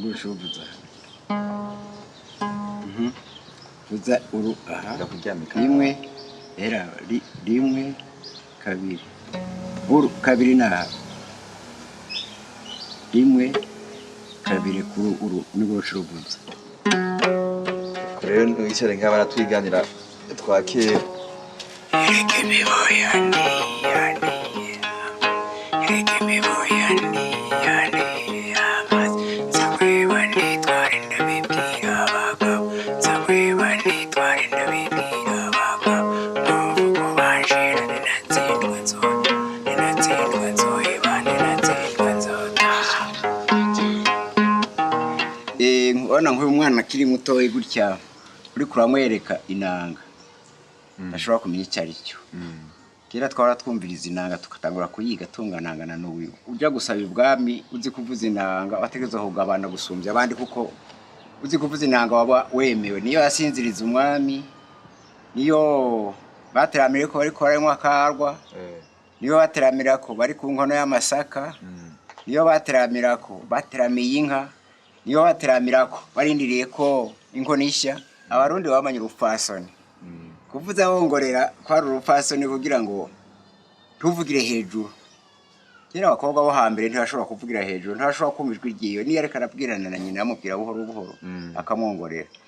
nagushubuza vuza uru aha rimwe era rimwe kabiri uru kabiri na rimwe kabiri kuri uru nigushubuza rero ntwicare nk'abana twiganira twakera nkubona nk'uyu mwana akiri mutoya gutya uri kuramwereka inanga ashobora kumenya icyo ari cyo kera twara twumviriza inanga tukatangura kuyiga tunganangana n'uyu ujya gusaba ibwami uzi kuvuza inanga wategeza kugabana gusumbya abandi kuko uzi kuvuza inanga waba wemewe niyo yasinziriza umwami niyo bateramire ko bari koranywa karwa niyo bateramira ko bari ku nkono y'amasaka niyo bateramira ko bateramiye inka niyo bateramira ko barindiriye ko inkono ishya abarundi bamanye urupfasoni kuvuza hongorera kwari urupfasoni kugira ngo tuvugire hejuru kera abakobwa bo hambere ntibashobora kuvugira hejuru ntibashobora kumva ijwi ryiwe niyo ariko arabwirana na nyina amubwira buhoro buhoro akamwongorera